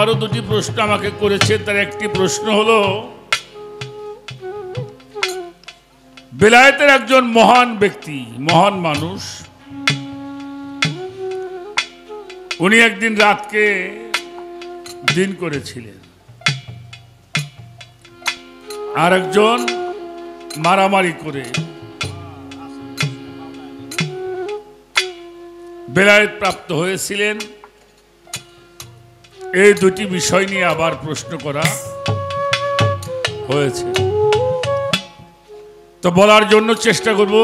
আরো দুটি প্রশ্ন আমাকে করেছে। তার একটি প্রশ্ন হলো, বেলায়েতের একজন মহান ব্যক্তি, মহান মানুষ, উনি একদিন রাতকে দিন করেছিলেন। আর একজন মারামারি করে বেলায়েত প্রাপ্ত হয়েছিলেন। এই দুটি বিষয় নিয়ে আবার প্রশ্ন করা হয়েছে। তো বলার জন্য চেষ্টা করব।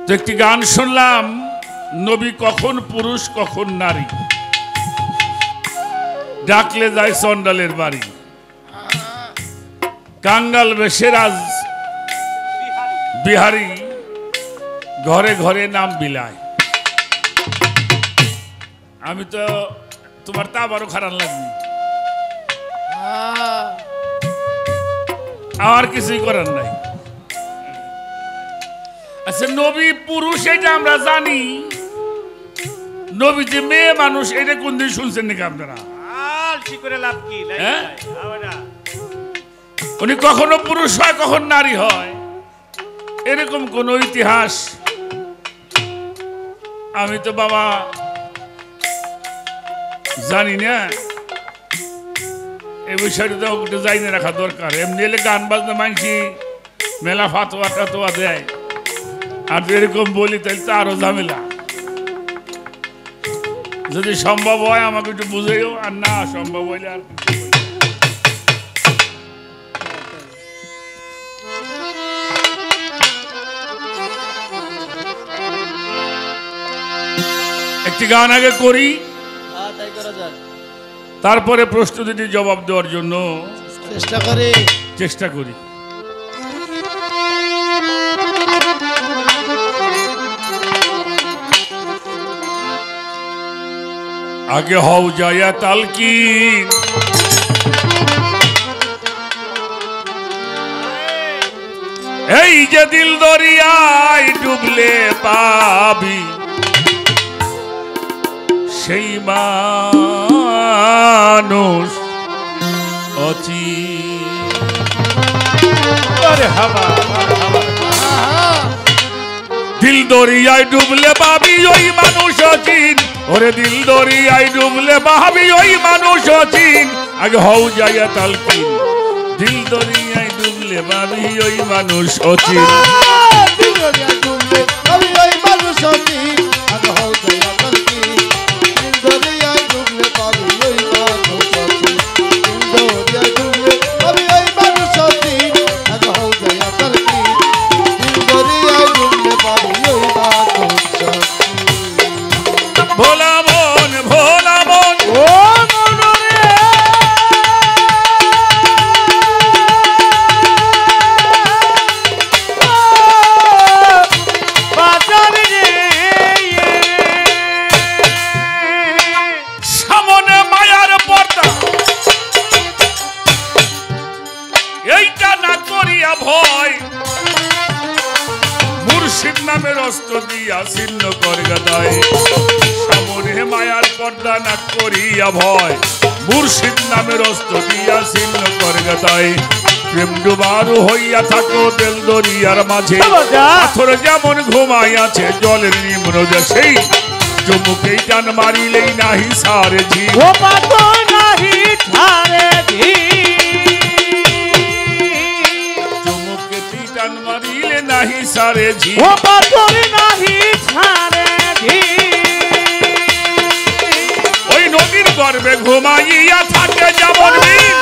তো একটি গান শুনলাম, নবী কখন পুরুষ কখন নারী, ডাকলে যায় চন্ডালের বাড়ি, কাঙ্গাল বেশের আজ বিহারি, ঘরে ঘরে নাম বিলায়। আমি তো তোমার তা আবারও খারাপ লাগবে, আমার কিছুই করার নাই। আচ্ছা, নবী পুরুষ এটা আমরা জানি, নবী যে মেয়ে মানুষ এটা কোনদিন শুনছেন নাকি আপনারা? উনি কখনো পুরুষ হয় কখন নারী হয় এরকম কোন ইতিহাস আমি তো বাবা জানি না। এই বিষয়টা তো একটু জানিয়ে রাখা দরকার। এমনি এলে গান বাজনা মানছি মেলা ফাতোয়া টাতোয়া দেয়, আর এরকম বলি তাহলে তো আরো ঝামেলা। যদি সম্ভব হয় আমাকে একটু বুঝেও, আর না সম্ভব হইলে আর একটি গান আগে করি, তারপরে প্রশ্ন দুটি জবাব দেওয়ার জন্য চেষ্টা করি। আগে হও যায়া তালকিন, এই যে দিল দরিয়ায় ডুবলে পাবি সেই মানুষ দিল দরিয়ায় ডুবলে পাবি ওই মানুষ অচিন, ওরে দিল দরিয়ায় ডুবলে পাবি ওই মানুষ অচিন। আগে হও যাইয়া তালকিন, দিল দরিয়ায় ডুবলে পাবি ওই মানুষ অচিন। ভয় মুর্শিদ নামের অস্ত্র দিয়া ছিন্ন করবে তাই। প্রেম ডুবারু হইয়া থাকো তেল দরিয়ার মাঝে, পাথর যেমন ঘুমাই আছে জলের নিম্ন দেশেই, চুমুকেই টান মারিলেই নাহি সারে ঝি, চুমুকে টান মারিলে নাহি সারে ঝি, নদীর গর্বে ঘুমাইয়া থাকে যেমন মিন,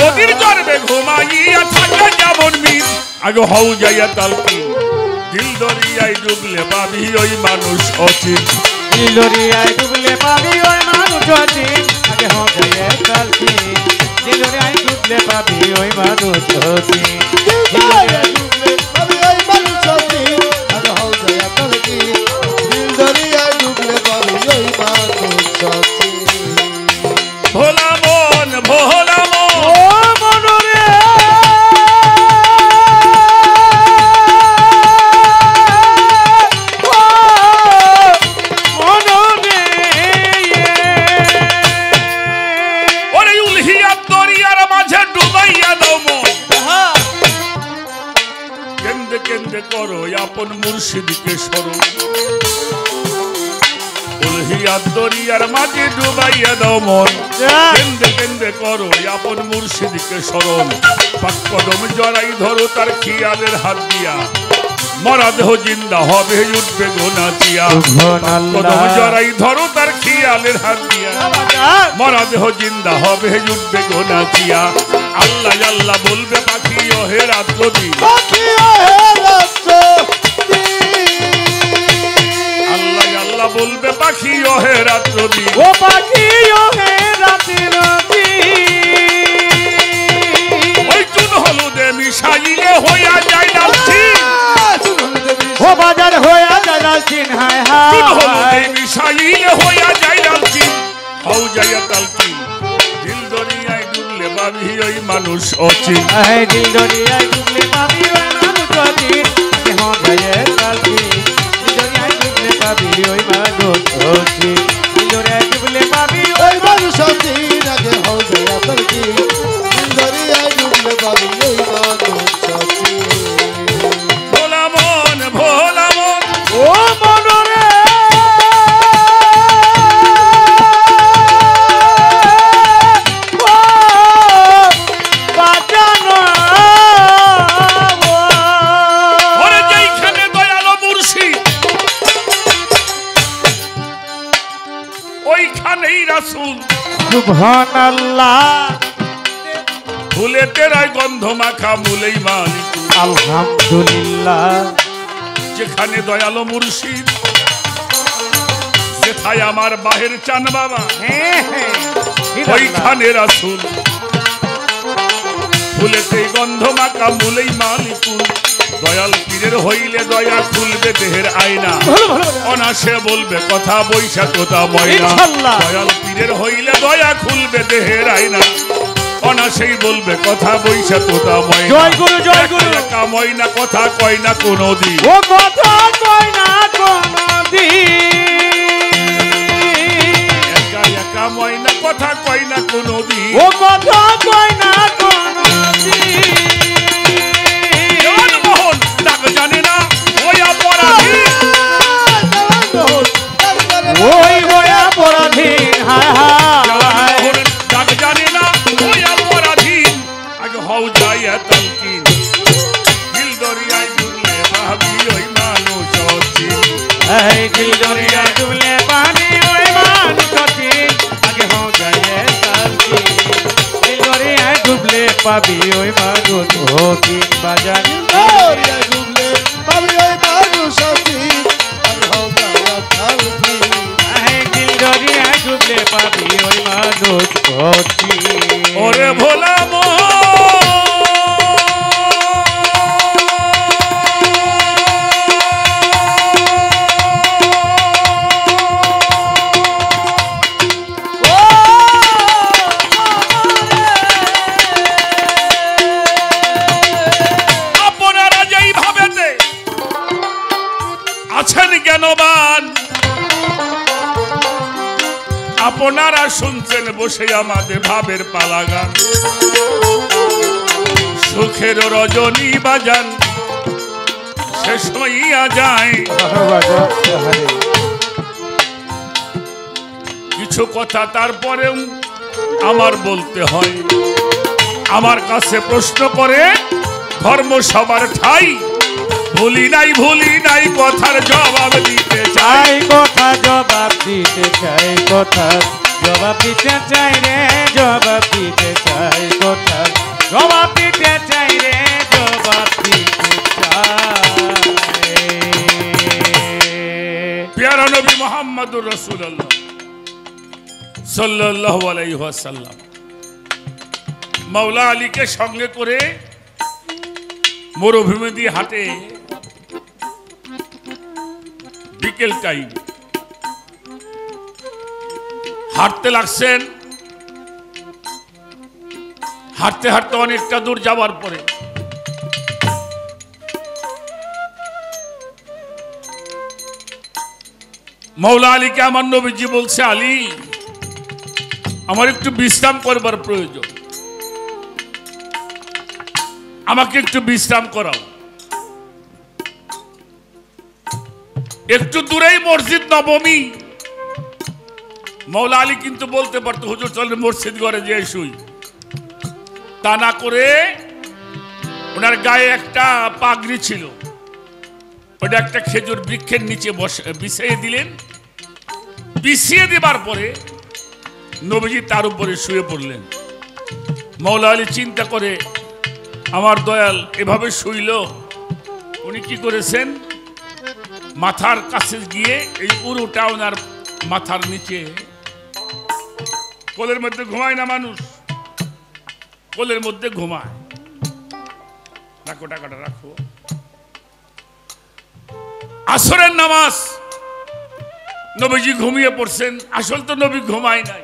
নদীর গর্বে ঘুমাইয়া থাকে যেমন মিন। আগে হও যাইয়া তালকিন, দিল দরিয়ায় ডুবলে পাবি ওই মানুষ অচিন, দিল দরিয়ায় ডুবলে পাবি ওই মানুষ অচিন। আগে হও যাইয়া তালকিন, দিল দরিয়ায় ডুবলে পাবি ওই মানুষ অচিন, দিল দরিয়ায় ডুবলে পাবি ওই মানুষ অচিন। আগে হও যাইয়া তালকিন, ভোলা মন ভোলা মন রে কেন্দ্রে করো আপন মুর্শিদকে স্মরণ উলহিয়াত দরিয়ার মাঝে ডুবাইয়া দাও মন কেন্দ্রে কেন্দ্রে করো আপন মুর্শিদকে স্মরণ পাক কদম জড়াই ধরো তার খিয়ালের হাত দিয়া মরা দেহ জিন্দা হবে উঠবে গোনাচিয়া কদম জড়াই ধরো তার খিয়ালের হাত দিয়া মরা দেহ জিন্দা হবে উঠবে গোনাচিয়া আল্লাহ আল্লাহ বলবে পাখি ওহে রাত্র দিন আল্লাহ আল্লাহ বলবে পাখি ওহে রাত্র দিন ও পাখি ওহে রাতের দিন ওই চুন হলুদে মিশাইলে হইয়া যায় লালচিন ও বাজার হইয়া যায় লালচিন হায় হায় চুন হলুদে মিশাইলে হইয়া যায় লালচিন হও যাইয়া তালকিন দিল দরিয়ায় ডুবলে পাবি ওই মানুষ অচিন এই দিল দরিয়ায় ডুবলে পাবি ওই মানুষ অচিন আগে হও যায় লালচিন দিল দরিয়ায় ডুবলে পাবি ওই মানুষ অচিন দিল দরিয়ায় ডুবলে পাবি ওই মানুষ অচিন আগে হও যায় তালকিন দিল দরিয়ায় ডুবলে পাবি ওই মানুষ অচিন ভোলা মন ও মনরে ও বাজানো ওরে যেইখানে দয়ালো মুর্শিদ ওইখানেই রাসূল সুবহানাল্লাহ ফুলে তেরাই গন্ধ মাখা মুলেই মালিক আলহামদুলিল্লাহ যেখানে দয়ালো মুর্শিদ যেথায় আমার বাহের চান বাবা ওইখানে রাসূল ফুলেতেই গন্ধ মাখা মুলেই মালিকুল দয়াল পীরের হইলে দয়া খুলবে দেহের আয়না অনাসে বলবে কথা বৈশা তোতা ময়না ইনশাআল্লাহ। দয়াল পীরের হইলে দয়া খুলবে দেহের আয়না অনাসেই বলবে কথা বৈশা তোতা ময়না জয় গুরু, জয় গুরু। একা ময়না কথা কয় না কোনো দিন ও কথা কই না কোনদিন একা একা ময়না কথা কয় না কোনো দিন ও কথা কই না কোনদিন জওয়ান মোহন ডাক জানে না ওই অপরাধী ওই হইয়া পরাধীন হায় জওয়ান হায় মোহন ডাক জানে না ওই অপরাধী আগে হও যাইয়া তালকিন দিল দরিয়ায় ডুবলে ভাবি ওই মানুষ অচিন এই দিল দরিয়ায় ডুবলে পানি ওই মানুষ অচিন আগে হও যায় তালকিন দিল দরিয়ায় ডুবলে পাবি ওই মানুষ অচিন বাজান দরিয়ায় ডুবলে পাবি ওই মানুষ অচিন আগে হও যায় তালকিন এই দিল দরিয়ায় ডুবলে পাবি ওই মানুষ অচিন ওরে ভোলা আপনারা যেই ভাবেতে আছেন জ্ঞানবান আপনারা শুনছেন বসে আমাদের ভাবের পালাগান সুখের রজনী বাজান শেষ হইয়া যায় কিছু কথা তারপরেও আমার বলতে হয় আমার কাছে প্রশ্ন করে ধর্ম সবার ঠাই ভুলি নাই কথার জবাব দিতে চাই চাই কথা জবাব দিতে চাই কথা জবাব দিতে চাই রে জবাব দিতে চাই কথা জবাব দিতে চাই রে জবাব দিতে চাই প্যারা নবী মুহাম্মদুর রাসূলুল্লাহ সাল্লাল্লাহু আলাইহি ওয়াসাল্লাম মাওলা আলীকে সঙ্গে করে মরুভূমি দিয়ে হাঁটে বিকেল টাইম হাঁটতে লাগছেন হাঁটতে হাঁটতে অনেকটা দূর যাওয়ার পরে মাওলা আলীকে আমার নবীজি বলছে আলী আমার একটু বিশ্রাম করবার প্রয়োজন আমাকে একটু বিশ্রাম করাও একটু দূরেই মসজিদ নবমী। মৌলা আলী কিন্তু বলতে পারতো হুজুর চলেন মসজিদ ঘরে যে শুই, তা না করে ওনার গায়ে একটা পাগড়ি ছিল, ওটা একটা খেজুর বৃক্ষের নিচে বিছিয়ে দিলেন। বিছিয়ে দেবার পরে নবীজি তার উপরে শুয়ে পড়লেন। মৌলা আলী চিন্তা করে আমার দয়াল এভাবে শুইল, উনি কি করেছেন, মাথার কাছে গিয়ে এই পুরোটা ওনার মাথার নিচে, কোলের মধ্যে ঘুমায় না মানুষ, কোলের মধ্যে ঘুমায়। রাখো টাকাটা রাখো। আসরের নামাজ নবীজি ঘুমিয়ে পড়ছেন। আসল তো নবী ঘুমায় নাই,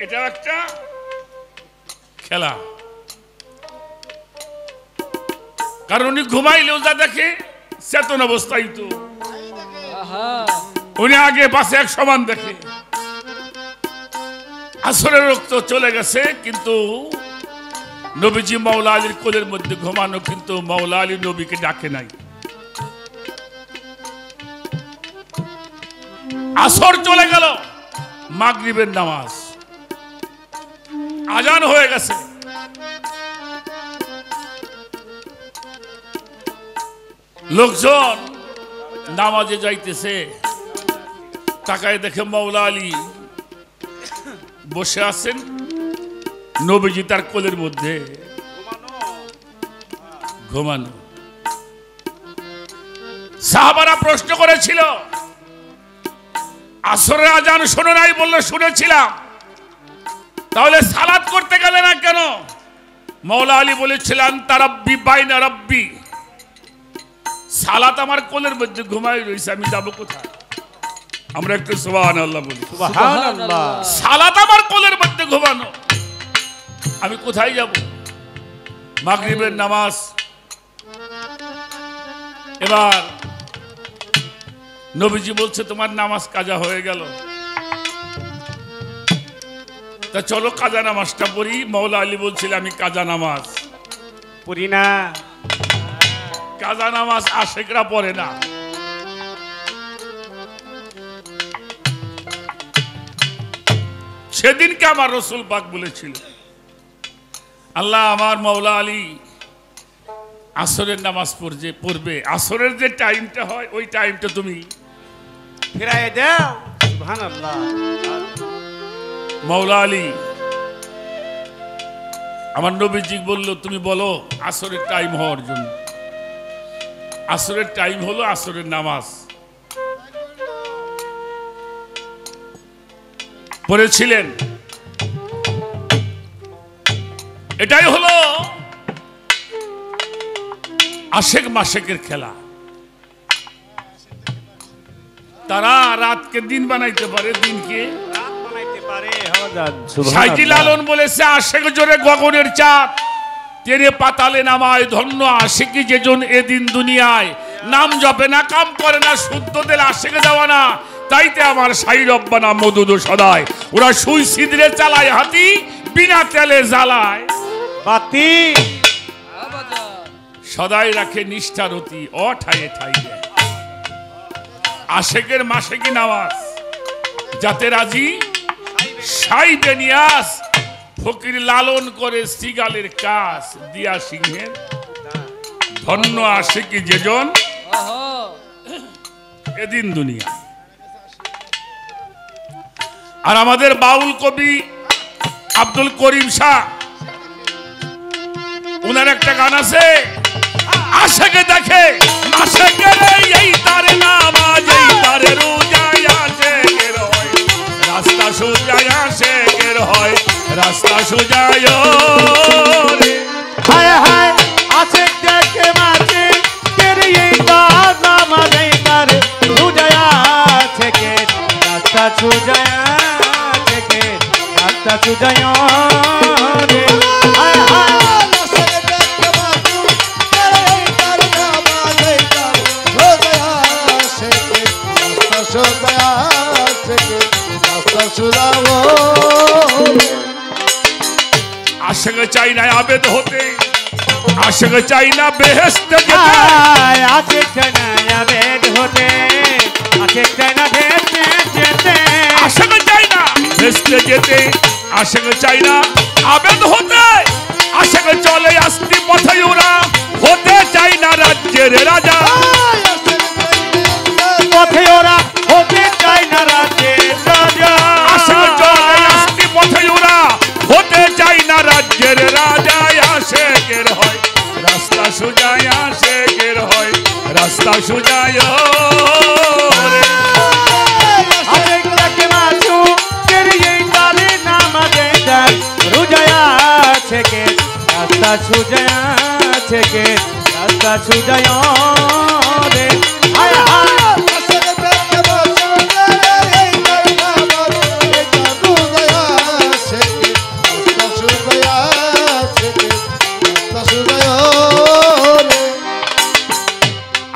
এটা একটা খেলা। কারণ উনি ঘুমাইলেও যা দেখে চেতন অবস্থায় তো উনি আগে পাশে এক সমান দেখে। আসরের রক্ত চলে গেছে, কিন্তু নবীজি মাওলা আলীর কোলের মধ্যে ঘুমানো, কিন্তু মাওলা আলী নবীকে ডাকে নাই। আসর চলে গেল, মাগরিবের নামাজ, আজান হয়ে গেছে। লোকজন নামাজে যাইতেছে, তাকায় দেখে মাওলা আলী বসে আছেন, নবীজি তার কোলের মধ্যে ঘুমানো। সাহাবারা প্রশ্ন করেছিল, আসরের আজান শোনো নাই? বললে শুনেছিলাম। তাহলে সালাত করতে গেলে না কেন? মাওলা আলী বলেছিলেন তারাব্বি বাইনা রাব্বি, সালাত আমার কোলের মধ্যে ঘুমাই রয়েছে, আমি যাবো কোথায়? আমরা একটু সুবহানাল্লাহ বলি। সুবহানাল্লাহ। সালাত আমার কোলের মধ্যে ঘুমানো, আমি কোথায় যাব? মাগরিবের নামাজ। এবার নবীজি বলছে তোমার নামাজ কাজা হয়ে গেল, তা চলো কাজা নামাজটা পড়ি। মাওলা আলী বলছিল আমি কাজা নামাজ পড়ি না। কাজা নামাজ আশেকরা পড়ে না। সেদিনকে আমার রসুল পাক বলেছিল, আল্লাহ আমার মাওলা আলী আসরের নামাজ পড়বে, আসরের যে টাইমটা হয় ওই টাইমটা তুমি ফিরাই দাও। সুবহানাল্লাহ। মাওলা আলী আমার নবীজি বলল তুমি বলো আসরের টাইম হওয়ার জন্য। আসরের টাইম হলো আসরের নামাজ। পড়েছিলেন, এটাই হলো আশেক মাশেকের খেলা। তারা রাতকে দিন বানাইতে পারে, দিনকে রাত বানাইতে পারে। হযরত সাইজি লালন বলেছে আশেক জোরে গগনের চাঁদ, তেরে পাতালে নামায় ধন্য আশেকি যেজন এদিন দুনিয়ায়, নাম জপে না কাম করে না শুদ্ধ দিল আশেকে দেওয়া না, তাইতে আমার সাই রব্বানা মধুদ সদায়। ওরা সুই সিদরে চালায় হাতি, বিনা তেলে জ্বালায় বাতি, সদাই রাখে নিষ্ঠারতি, অঠায়ে ঠাই দেয়। আশেকের মাসেকি নামাজ, যাতে রাজি সাই বেনিয়াস, ফকির লালন করে সিগালের কাজ, দিয়া সিংহের ধন্য আশেকি যেজন এদিন দুনিয়া। আর আমাদের বাউল কবি আব্দুল করিম শাহ, উনার একটা গান আছে, আশেকে দেখে আশেকের এই তারে নামাজ, এই তারে রোজায় আশেকের হয় রাস্তা সোজায়, আশেকের হয় রাস্তা সোজায় রে। হায় হায় আশেক দেখে মাঝে তেরে এই নামাজ, এই তারে রোজায় থেকে রাস্তা সোজায়, থেকে রাস্তা সোজায় রে। হায় হায় আশেক চাই না আবেদ হতে, আশেক চাই না বেহেশতে যেতে, আশেক চাই না আবেদ হতে, আশেক চাই না আবেদ হতে, আশেক চলে আসতি পথে ওরা হতে চাই না রাজ্যের রাজা। পথে ওরা হতে চাই না রাজ্যের রাজা। আশেক চলে আসতি পথে ওরা হতে চাই না রাজ্যের রাজা। আশেকের হয় রাস্তা সুজায়, আশেকের হয় রাস্তা সুজায় রে। আশেকটাকে মাছু কেরিয়ে তারে নামাজে যাই রুজায়া থেকে রাস্তা সুজায়া থেকে রাস্তা সুজায় রে। হায় হায়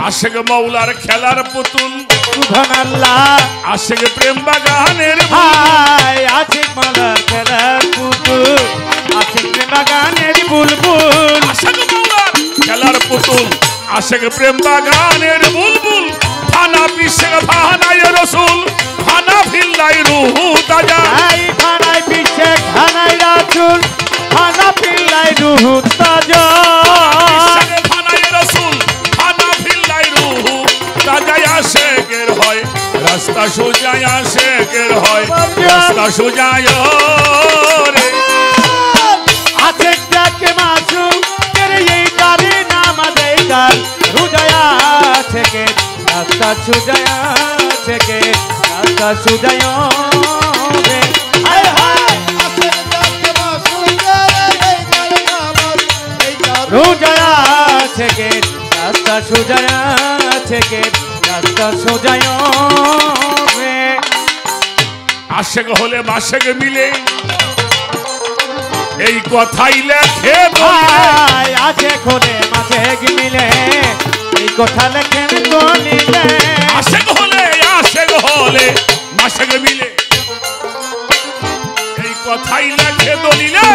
আশেক মৌলার খেলার পুতুল সুবহানাল্লাহ। আশেক প্রেম বাগানের হায় আশিক মালার খেলার পুতুল, আশিক প্রেম বাগানের বুলবুল। আশেক মৌলার খেলার পুতুল, আশেক প্রেম বাগানের বুলবুল। ফানা পিসেক ফানায় রসুল, ফানা ফিল্লাই রুহু তাজা। হাই ফানাই পিছে খানাই রাসুল, ফানা পিল্লাই রুহু তাজা। পিসেক ফানায় রসুল, ফানা ফিল্লাই রুহু তাজা। আশেকের হয় রাস্তা সোজায়, আশেকের হয় রাস্তা সোজায় রে। আশেকটাকে মাছু কেরিয়ে তারে নামাজে যাই রুজায়া থেকে রাস্তা সুজায়া থেকে রাস্তা সুজায় রে। হায় হায় রুজায়া থেকে রাস্তা সুজায়া থেকে রাস্তা সুজায় রে। আশেক হলে মাসেক মিলে এই কথাই লেখে হায় আছে খোলে মাঝে মিলে এই কথা লেখেন দলিলে। আশেক হলে মাসেক মিলে এই কথাই লেখে দলিলে।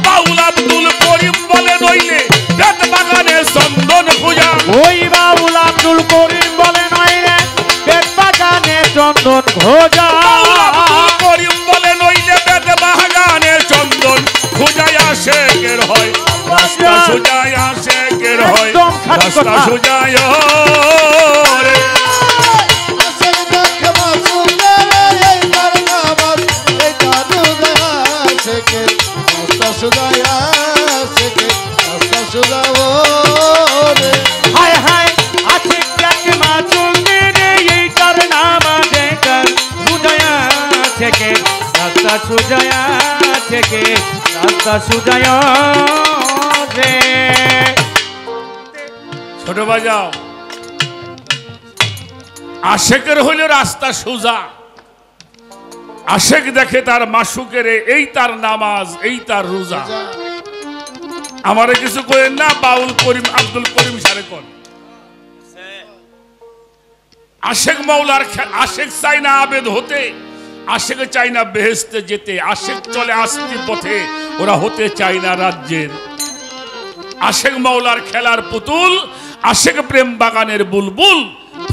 বাউল আব্দুল করিম বলে নইলে বেত বাগানে চন্দন পূজা। ওই বাউল আব্দুল করিম বলে নয় রে বেত বাগানে চন্দন খোঁজা। বাউল আব্দুল করিম বলে নইলে বেত বাগানে চন্দন পূজায়। আশেকের হয় রাস্তা সোজায়, আশেকের হয় একদম খাঁটি রাস্তা কথা। সোজায় রে। হায় হায় আছে ক্যাক মাছুল মেরে এই তার নামাজে কার রুজায়া থেকে রাস্তা সুজায়া থেকে রাস্তা সুজায় রে। ছোট বাজাও আশেকের হইল রাস্তা সোজা। আশেক দেখে তার মাসুকের এই তার নামাজ, এই তার রোজা। আমারে কিছু করেন না, বাউল করিম আব্দুল করিম সারে কোন আশেক মাওলার আশেক চাই না আবেদ হতে, আশেক চাই না বেহেশতে যেতে। আশেক চলে আসতি পথে, ওরা হতে চাই না রাজ্যের। আশেক মাওলার খেলার পুতুল, আশেক প্রেম বাগানের বুলবুল।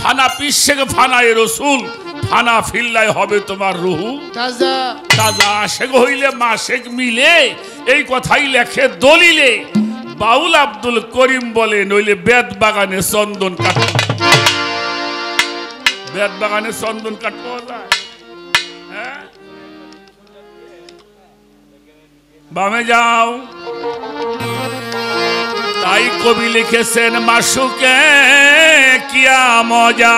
ফানা পিসেক ফানায় রসুল, ফানা ফিল্লাই হবে তোমার রুহু তাজা। আশেক হইলে মাসেক মিলে এই কথাই লেখে দলিলে। বাউল আব্দুল করিম বলে নইলে বেত বাগানে চন্দন কাঠ। বেত বাগানে চন্দন কাঠ পাওয়া যায়? হ্যাঁ, বামে যাও। তাই কবি লিখেছেন মাসুকে কিয়া মজা,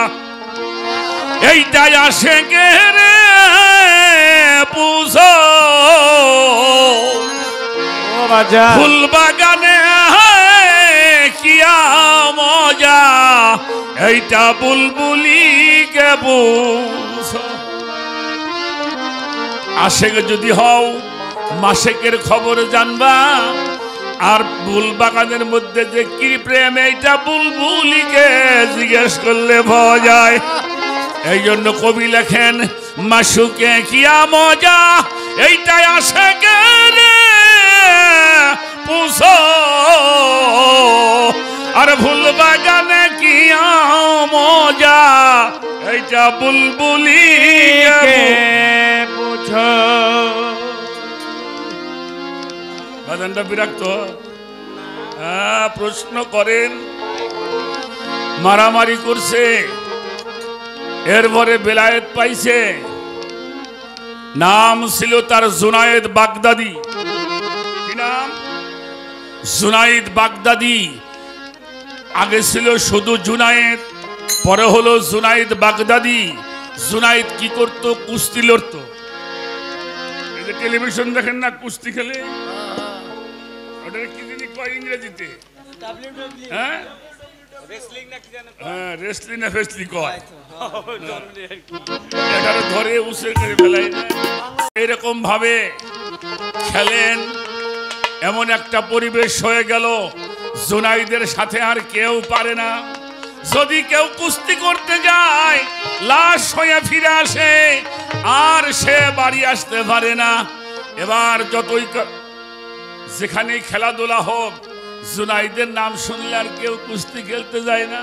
এইটাই আশেকের বুঝো। ফুল বাগানে কিয়া মজা, এইটা বুলবুলি কে বুঝো। আশেক যদি হও মাসেকের খবর জানবা, আর ফুল বাগানের মধ্যে যে কি প্রেম এইটা বুলবুলিকে জিজ্ঞেস করলে পাওয়া যায়। এই জন্য কবি লেখেন মাসুকে কিয়া মজা, এইটাই আশেকের পুষো। আর ফুল বাগানে কিয়া মজা, এইটা বুলবুলি বুঝো। বাজানটা বিরক্ত প্রশ্ন করেন মারামারি করছে এরপরে বেলায়েত পাইছে নাম ছিল তার জুনায়েদ বাগদাদি কি নাম জুনায়েদ বাগদাদি আগে ছিল শুধু জুনায়েদ পরে হলো জুনায়েদ বাগদাদি জুনায়েদ কি করত কুস্তি লড়ত এই যে টেলিভিশন দেখেন না কুস্তি খেলে ওটা কি জানি কয় ইংরেজিতে হ্যাঁ রেসলিং না ফেসলি কয় এটারে ধরে উসে করে ফেলাই এরকম ভাবে খেলেন এমন একটা পরিবেশ হয়ে গেল জুনাইদের সাথে আর কেউ পারে না যদি কেউ কুস্তি করতে যায় লাশ হয়ে ফিরে আসে আর সে বাড়ি আসতে পারে না এবার যতই যেখানে খেলাধুলা হোক জুনাইদের নাম শুনলে আর কেউ কুস্তি খেলতে যায় না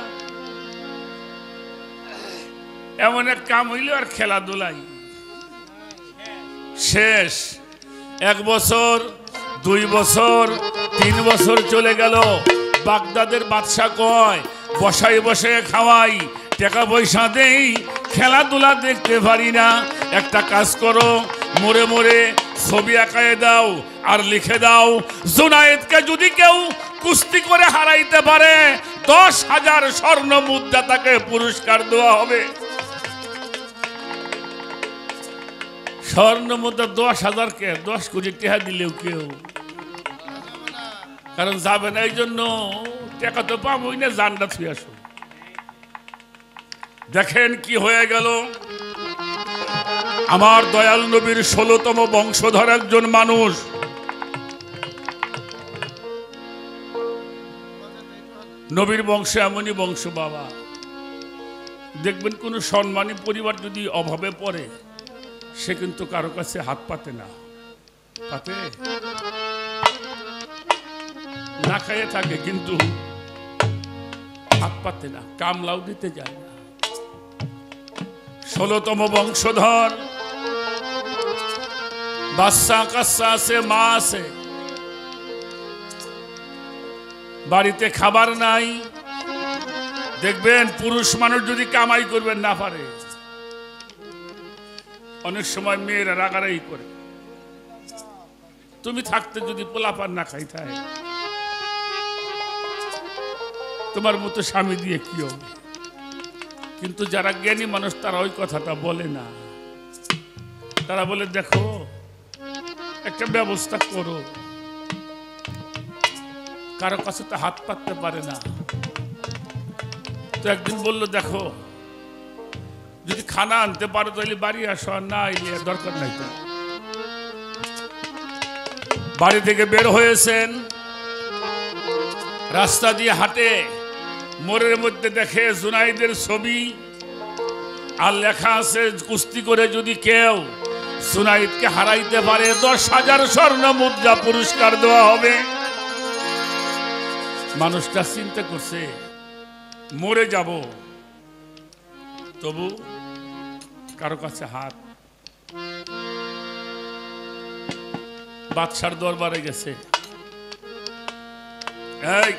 এমন এক কাম হইল আর খেলাধুলাই শেষ 1 বছর 2 বছর 3 বছর চলে গেল বাগদাদের বাদশা কয় বসাই বসে খাওয়াই টাকা পয়সা দেই খেলাধুলা দেখতে পারি না একটা কাজ করো মোড়ে মোড়ে ছবি আঁকায় দাও আর লিখে দাও জুনায়েদকে যদি কেউ কুস্তি করে হারাইতে পারে 10,000 স্বর্ণ মুদ্রা তাকে পুরস্কার দেওয়া হবে স্বর্ণ মুদ্রা 10,000 কে 10 কোটি টাকা দিলেও কেউ কারণ যাবে না এই জন্য টাকা তো পাবোই না জানটা ছুঁয়ে আসো দেখেন কি হয়ে গেল আমার দয়াল নবীর 16তম বংশধর একজন মানুষ নবীর বংশ এমনই বংশ বাবা দেখবেন কোন সম্মানী পরিবার যদি অভাবে পড়ে সে কিন্তু কারো কাছে হাত পাতে না পাতে না খাইয়ে থাকে কিন্তু হাত পাতে না কামলাও দিতে যায় না 16তম বংশধর বাচ্চা কাচ্চা আছে মা আছে বাড়িতে খাবার নাই দেখবেন পুরুষ মানুষ যদি কামাই করবেন না পারে অনেক সময় মেয়েরা রাগারাগি করে তুমি থাকতে যদি পোলাপান না খাইতে তোমার মতো স্বামী দিয়ে কি হবে কিন্তু যারা জ্ঞানী মানুষ তারা ওই কথাটা বলে না তারা বলে দেখো একটা ব্যবস্থা করো কারো কাছে তো হাত পাততে পারে না তো একদিন বলল দেখো যদি খানা আনতে পারো তাহলে বাড়ি আসো আর না এলে দরকার নাই তো বাড়ি থেকে বের হয়েছেন রাস্তা দিয়ে হাঁটে মোড়ের মধ্যে দেখে জুনাইদের ছবি আর লেখা আছে কুস্তি করে যদি কেউ জুনাইদকে হারাইতে পারে 10,000 স্বর্ণ মুদ্রা পুরস্কার দেওয়া হবে মানুষটা চিন্তা করছে মরে যাব তবু কারো কাছে হাত বাদশার দরবারে গেছে এই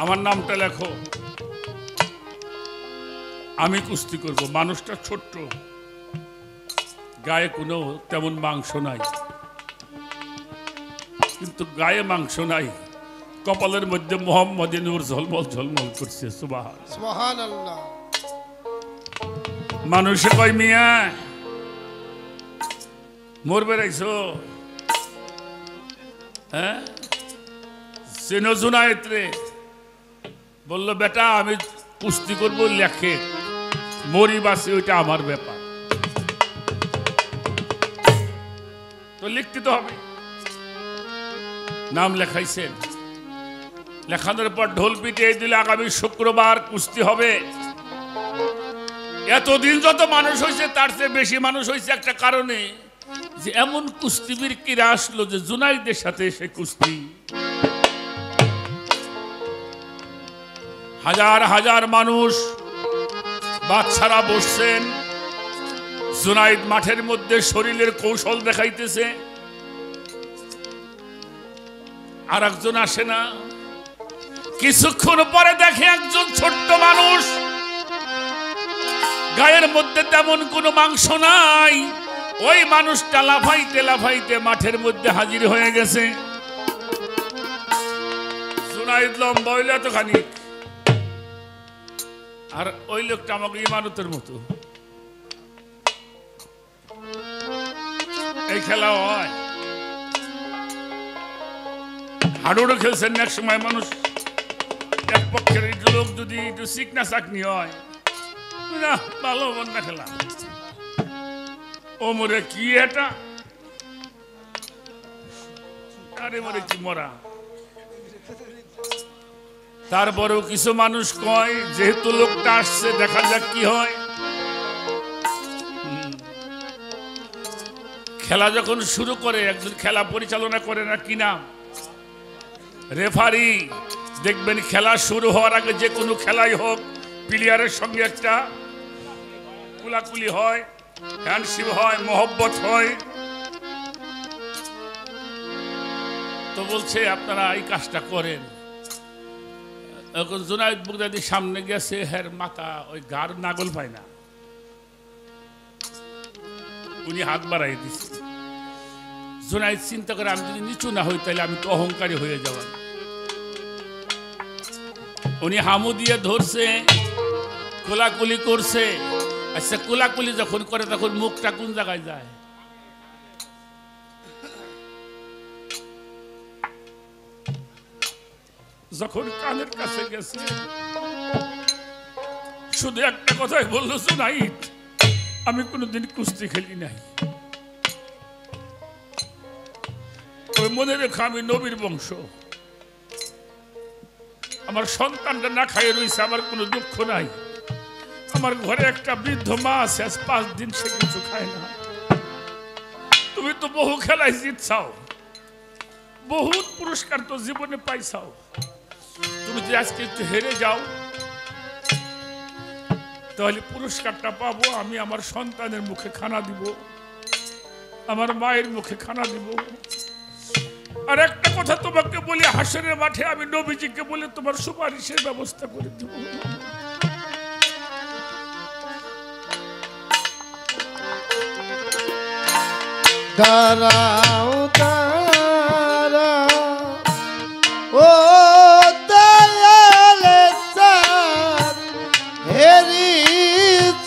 আমার নামটা লেখো আমি কুস্তি করব মানুষটা ছোট্ট গায়ে কোনো তেমন মাংস নাই কিন্তু গায়ে মাংস নাই কপালের মধ্যে মোহাম্মদী নূর ঝলমল ঝলমল করছে সুবহানাল্লাহ মানুষে কয় মিয়া মরবে রাইছো হ্যাঁ চেনো জুনায়েদ রে বললো বেটা আমি কুস্তি করবো লেখে মরি বাসে ওইটা আমার ব্যাপার তো লিখতে তো হবে নাম লেখাইছেন লেখানোর পর ঢোল পিটিয়ে দিলে আগামী শুক্রবার কুস্তি হবে এতদিন যত মানুষ হয়েছে তার চেয়ে বেশি মানুষ হয়েছে একটা কারণে যে এমন কুস্তিবীর কিরা আসলো যে জুনাইদের সাথে সে কুস্তি হাজার হাজার মানুষ বাচ্চারা বসছেন জুনাইদ মাঠের মধ্যে শরীরের কৌশল দেখাইতেছে আর একজন আসে না। কিছুক্ষণ পরে দেখে একজন ছোট্ট মানুষ, গায়ের মধ্যে তেমন কোনো মাংস নাই। ওই মানুষটা লাফাইতে লাফাইতে মাঠের মধ্যে হাজির হয়ে গেছে। জুনাইদ লম্বা হইল এতখানি, আর ওই লোকটা আমাকে ইমারতের মতো। এই খেলা হয়, হাডুডু খেলছেন এক সময় মানুষ। এক পক্ষের লোক যদি একটু চিকনা চাকনি হয়, না ভালো বন্যা খেলা। ও মরে কি এটা, আরে মরে কি মরা। তারপরেও কিছু মানুষ কয় যেহেতু লোকটা আসছে দেখা যাক কি হয়। খেলা যখন শুরু করে, একজন খেলা পরিচালনা করে না, কি নাম, রেফারি। দেখবেন খেলা শুরু হওয়ার আগে যে কোনো খেলাই হোক, প্লেয়ারের সঙ্গে একটা কুলাকুলি হয়, হ্যান্ডশিপ হয়, মহব্বত হয়। তো বলছে আপনারা এই কাজটা করেন। এখন জুনাইদ বাগদাদি সামনে গেছে, হের মাথা ওই গার নাগল পায় না, উনি হাত বাড়াই দিচ্ছে। জুনাইদ চিন্তা করে আমি যদি নিচু না হই তাহলে আমি তো অহংকারী হয়ে যাব। উনি হামু দিয়ে ধরছে, কোলাকুলি করছে। আচ্ছা, কোলাকুলি যখন করে তখন মুখটা কোন জায়গায় যায়? যখন কানের কাছে গেছে, শুধু একটা কথাই বললো, জুনাইদ আমি কোনোদিন কুস্তি খেলি নাই। ওই মনে রেখো আমি নবীর বংশ, আমার সন্তানটা না খাইয়ে রয়েছে, আমার কোনো দুঃখ নাই। আমার ঘরে একটা বৃদ্ধ মা আছে, আজ 5 দিন সে কিছু খায় না। তুমি তো বহু খেলায় জিতছাও, বহুত পুরস্কার তো জীবনে পাইছাও। তুমি যদি আজকে একটু হেরে যাও তাহলে পুরস্কারটা পাবো আমি, আমার সন্তানের মুখে খানা দিব, আমার মায়ের মুখে খানা দিব। আর একটা কথা তোমাকে বলি, হাসরের মাঠে আমি নবীজিকে বলে তোমার সুপারিশের ব্যবস্থা করে দেব। দাঁড়াও দাঁড়াও ও দয়ালে চাঁদ, হেরি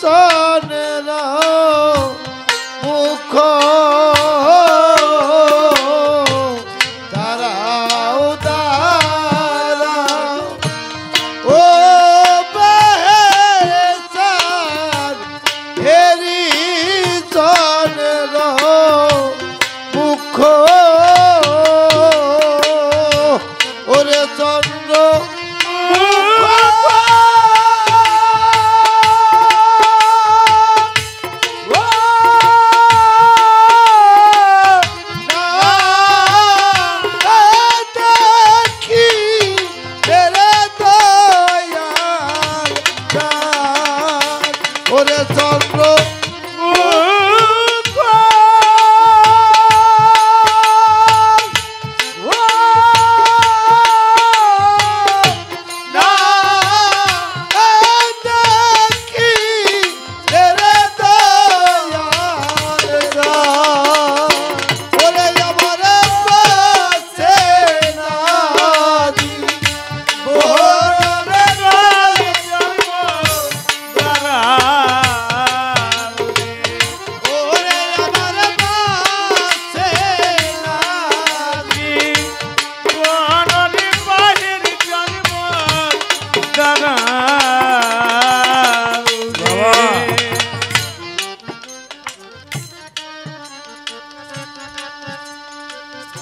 চনের মুখ। দাঁড়াও দাঁড়াও ও বেহেরে চাঁদ, হেরি চনের মুখ। ওরে চন্দ্র দেখি তেরে দয়াল চাঁদ। ওরে চন্দ্র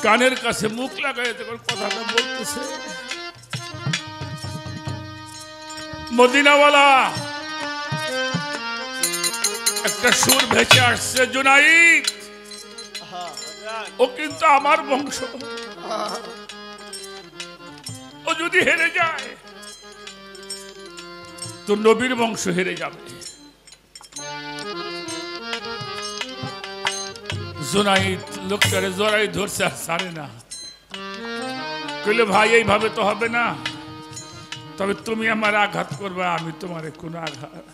কানের কাছে মুখ লাগাই যখন কথাটা বলতেছে, মদিনাওয়ালা একটা সুর ভেসে আসছে, জুনাইদ ও কিন্তু আমার বংশ, ও যদি হেরে যায় তো নবীর বংশ হেরে যাবে। জুনাইদ লোকটারে জড়াই ধরছে আর ছাড়ে না। কইলে ভাই এইভাবে তো হবে না, তবে তুমি আমার আঘাত করবে, আমি তোমার কোন আঘাত।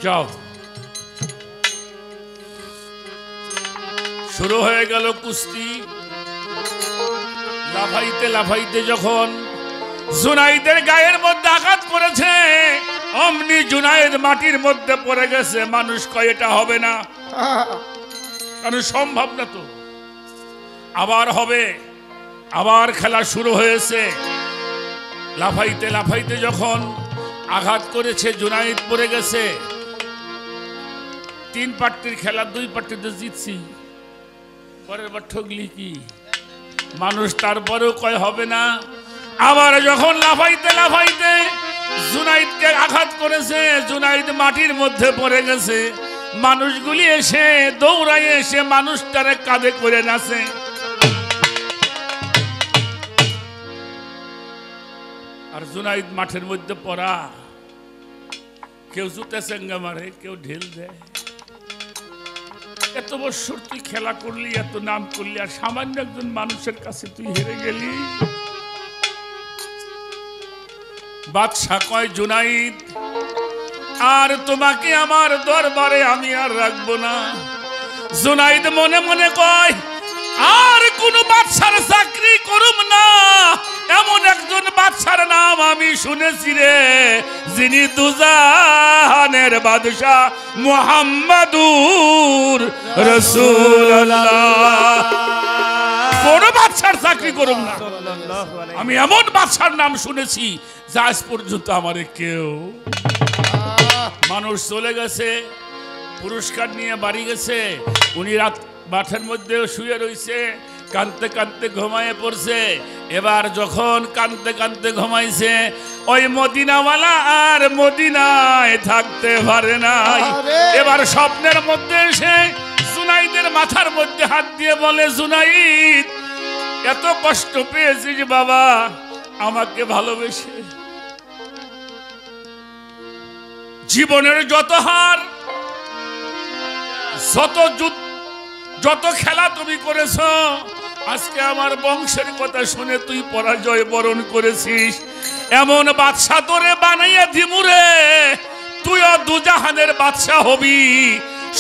যাও। শুরু হয়ে গেল কুস্তি। লাফাইতে লাফাইতে যখন জুনাইদের গায়ের মধ্যে আঘাত করেছে, অমনি জুনাইদ মাটির মধ্যে পড়ে গেছে। মানুষ কয় এটা হবে না, কারণ সম্ভব না তো। আবার হবে, আবার খেলা শুরু হয়েছে। লাফাইতে লাফাইতে যখন আঘাত করেছে, জুনাইদ পড়ে গেছে। 3 পার্টির খেলা 2 পার্টিতে জিতছি, পরের বার ঠগলি কি মানুষ, তারপরেও কয় হবে না। আবার যখন লাফাইতে লাফাইতে জুনাইদকে আঘাত করেছে, জুনাইদ মাটির মধ্যে পড়ে গেছে। মানুষগুলি এসে দৌড়াই এসে মানুষটারে কাঁধে করে নাচে। আর জুনাইদ মাঠের মধ্যে পড়া, কেউ জুতে চেঙ্গা মারে, কেউ ঢেল দেয়। এত বছর তুই খেলা করলি, এত নাম করলি, আর সামান্য একজন মানুষের কাছে তুই হেরে গেলি। বাদশা কয় জুনাইদ, আর তোমাকে আমার দরবারে আমি আর রাখবো না। জুনাইদ মনে মনে কয়, আর কোন বাদশার চাকরি করুম না, এমন একজন বাদশার নাম আমি শুনেছি রে, যিনি দুজাহানের বাদশা মুহাম্মাদুর রাসূলুল্লাহ। কোন বাদশার চাকরি করুম না, আমি এমন বাদশার নাম শুনেছি যা আজ পর্যন্ত আমারে কেউ। মানুষ চলে গেছে, পুরস্কার নিয়ে বাড়ি গেছে। উনি রাত মাঠের মধ্যে শুয়ে রয়েছে, কাঁদতে কাঁদতে ঘুমায়ে পড়ছে। এবার যখন কাঁদতে কাঁদতে ঘুমাইছে, ওই মদিনাওয়ালা আর মদিনায় থাকতে পারে নাই। এবার স্বপ্নের মধ্যে এসে জুনাইদের মাথার মধ্যে হাত দিয়ে বলে, জুনাইদ, এত কষ্ট পেয়েছিস বাবা, আমাকে ভালোবেসে। জীবনের যত হার, যত যুদ্ধ, যত খেলা তুমি করেছ, আজকে আমার বংশের কথা শুনে তুই পরাজয় বরণ করেছিস। এমন বাদশা তোরে বানাইয়া দিমুরে, তুইও দুজাহানের বাদশা হবি,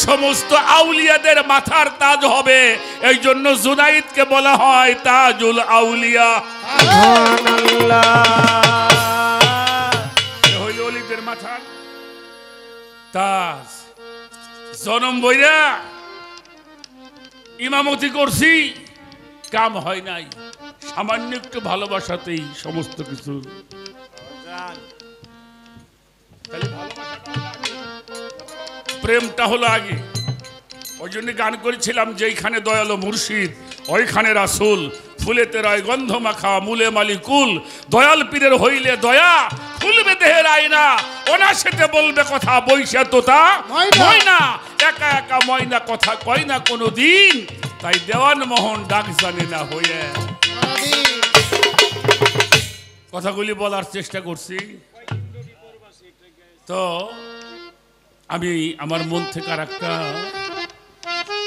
সমস্ত আউলিয়াদের মাথার তাজ হবে। এই জন্য জুনাইদকে বলা হয় তাজুল আউলিয়া। হইল অলিদের মাথার তাজ। জনম বইরা ইমামতি করছি, কাম হয় নাই। সামান্য একটু ভালোবাসাতেই সমস্ত কিছু। প্রেমটা হলো আগে। ওই জন্য গান করেছিলাম, যেইখানে দয়ালো মুর্শিদ ওইখানে রাসূল, ফুলেতে রয় গন্ধ মাখা মূলে মালিকুল। দয়াল পীরের হইলে দয়া, খুলবে দেহের আয়না, অনাসেতে বলবে কথা বৈশা তোতা ময়না। একা একা ময়না কথা কয় না কোনো দিন, তাই দেওয়ান মোহন ডাক জানে না হয়ে। কথাগুলি বলার চেষ্টা করছি। তো আমি আমার মন থেকে আর একটা,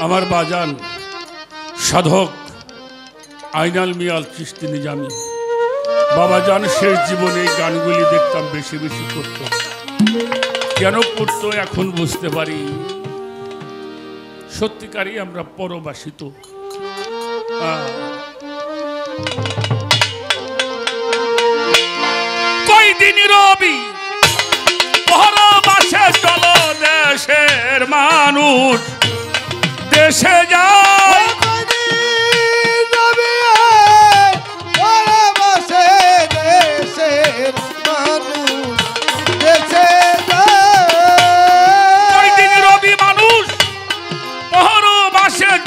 আমার বাজান সাধক আইনাল মিয়াল চিশতি নিজামী বাবাজান শেষ জীবনে এই গানগুলি দেখতাম, বেশি বেশি করতো। কেন করতো এখন বুঝতে পারি। সত্যিকারই আমরা পরবাসিত। কয়দিন রবি পরবাসে চলো, দেশের মানুষ দেশে যায়।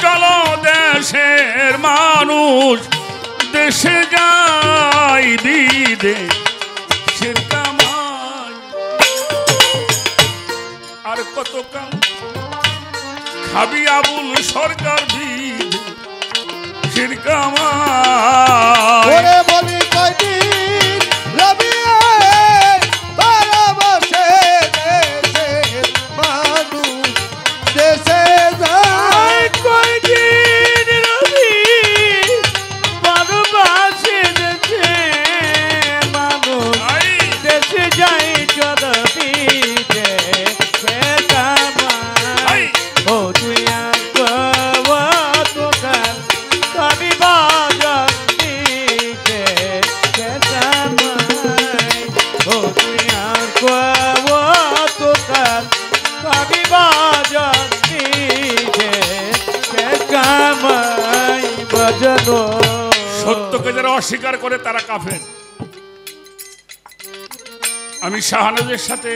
চলো দেশের মানুষ দেশে যাই, বিদেশের কামাই। আর কত কাম খাবি আবুল সরকার, বিদেশের কামাই। অস্বীকার করে তারা কাফের। আমি শাহনাজের সাথে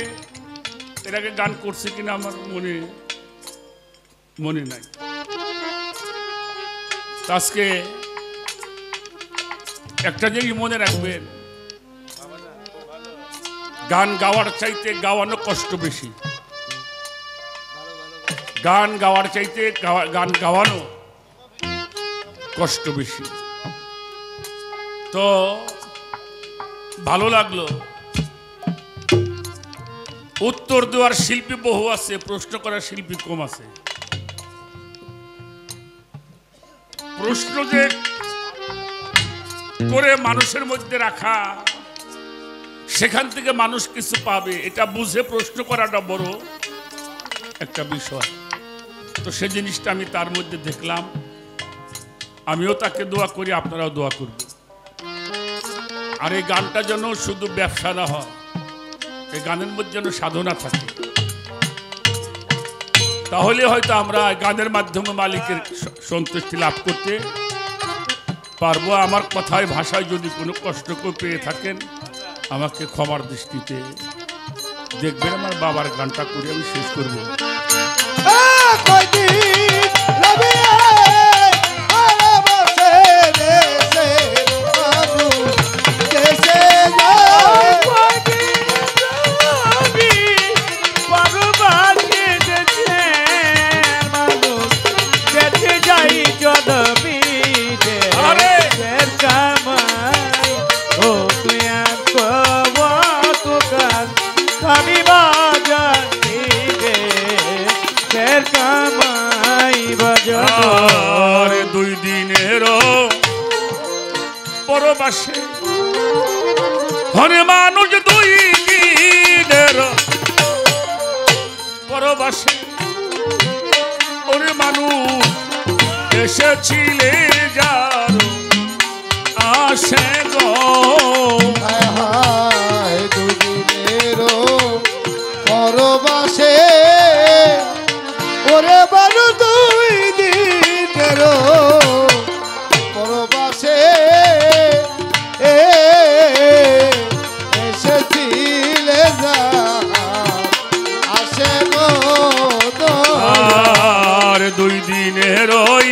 এর আগে গান করছি কিনা আমার মনে নাই। আজকে একটা জিনিস মনে রাখবেন, গান গাওয়ার চাইতে গাওয়ানো কষ্ট বেশি। গান গাওয়ার চাইতে গান গাওয়ানো কষ্ট বেশি। তো ভালো লাগলো। উত্তর দেওয়ার শিল্পী বহু আছে, প্রশ্ন করার শিল্পী কম আছে। প্রশ্ন যে করে মানুষের মধ্যে রাখা, সেখান থেকে মানুষ কিছু পাবে, এটা বুঝে প্রশ্ন করাটা বড় একটা বিষয়। তো সে জিনিসটা আমি তার মধ্যে দেখলাম। আমিও তাকে দোয়া করি, আপনারাও দোয়া করবেন। আর এই গানটা যেন শুধু ব্যবসা না হয়, এই গানের মধ্যে যেন সাধনা থাকে। তাহলে হয়তো আমরা গানের মাধ্যমে মালিকের সন্তুষ্টি লাভ করতে পারবো। আমার কথায় ভাষায় যদি কোনো কষ্ট পেয়ে থাকেন, আমাকে ক্ষমার দৃষ্টিতে দেখবেন। আমার বাবার গানটা করে আমি শেষ করবো। দুই দিনের পরবাসে হরে মানুষ, দুই দিনের পরবাসে ওরে মানুষ এসেছিলে যার আসে গো। দুই দিনের পরবাসে ওরে বানু, দুই দিনের পরবাসে এসেছিলে আসে গো। আর দুই দিনের ওই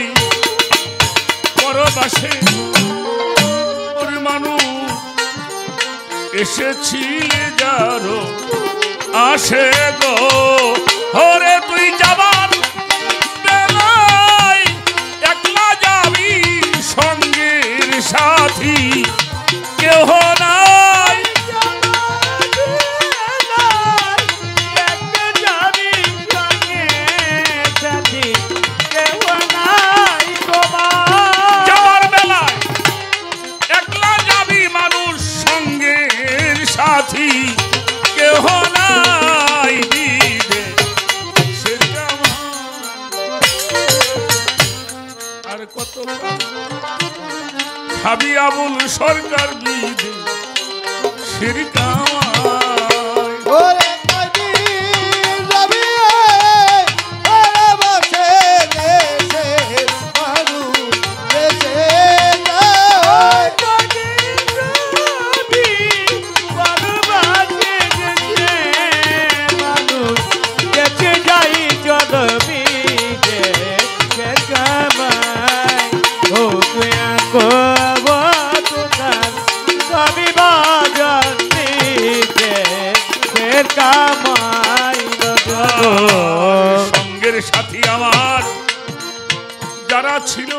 পরবাসে ওরে মানুষ এসেছিলে যার আসে গো। হরে তুই যাবার বেলায় একলা যাবি, সঙ্গের সাথী কেহ নাই। যাবার বেলায় একলা যাবি মানুষ, সঙ্গের সাথী কেহ নাই। আর কত খাবি আবুল সরকার বিদে শিরকাওয়ায়। সঙ্গের সাথী আমার যারা ছিল,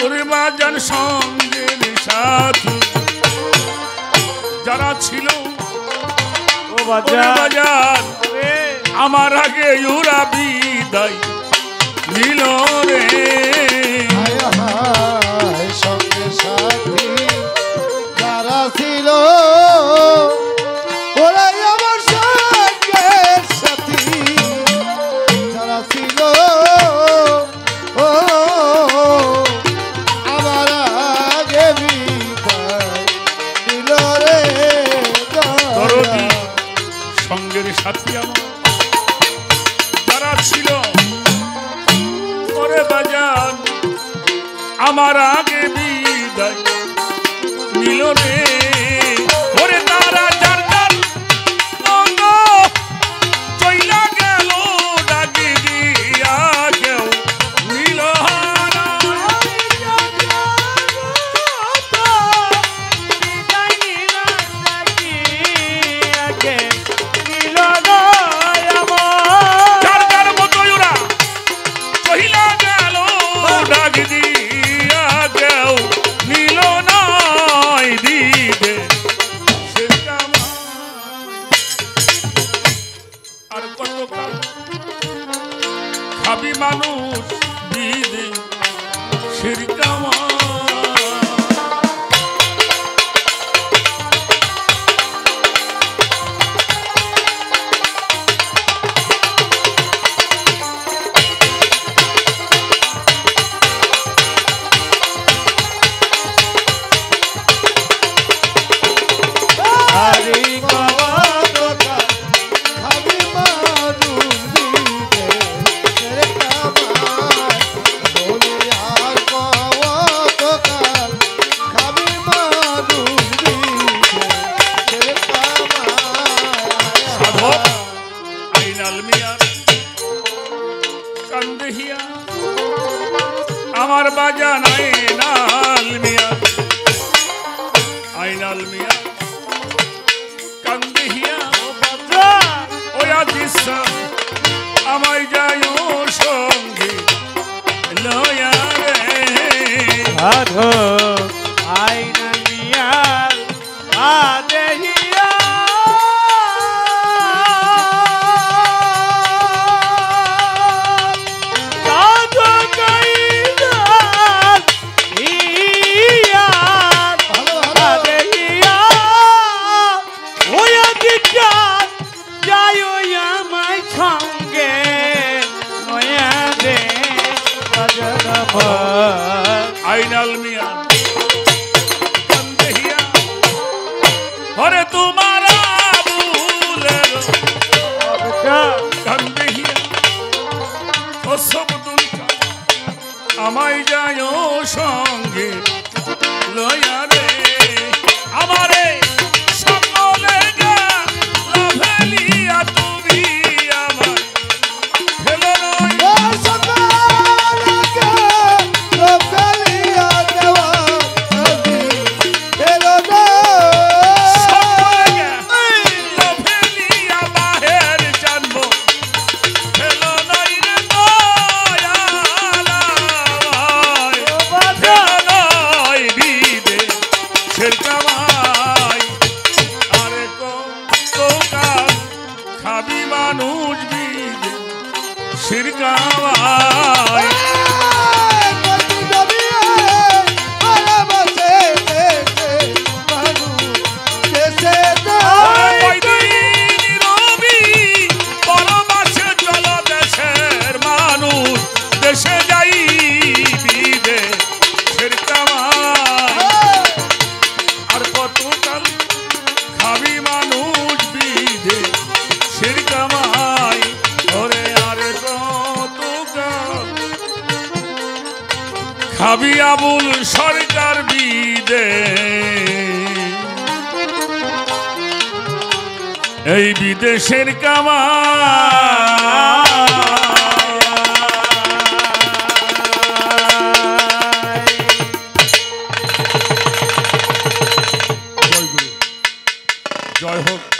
ওরে বাজান সঙ্গের সাথী যারা ছিল, ও বাজান আমার আগে ওরা বিদায় নিল রে। সঙ্গের সাথী যারা ছিল ওরাই আমার সঙ্গের সাথী যারা ছিল, ও আমার আগে বিদায় দিল রে। সঙ্গের সাথী আমার যারা ছিল, ওরে বাজান আমার আগে বিদায় রে ওরে তারা যার যার মন চইলা গেল ডাকি দিয়া কেউ নিল না যার যার মতো ওরা চইলা গেল ডাকি দিয়া কেউ নিল নাই দিবে সে আর কতকাল খাবি মানুষ বিদে শিরকামা আমার বাজান আইনাল মিয়া কান্দিহিয়া ওয়া দিশা আমায় যায় সঙ্গে লয়া রে সাধু আইনা মিয়া আদেহিয়া আইনাল মিয়া কান্দিহিয়া হরে তোমার আবুলের কান্দিহিয়া ও সব দুলকা আমায় যায় সঙ্গে লয়া রে আমারে সকলে গা লাভেলিয়া তুমি আমার ফেলো খাবি মানুষ বিদে শিরকাওয়ায় দেশে যাই বিদে শিরকাওয়ায় আর কতকাল খাবি মানুষ বিদে শিরকামাই ওরে আরে কতকাল খাবি আবুল সরকার বিদে এই বিদেশের কামাই জয় হোক।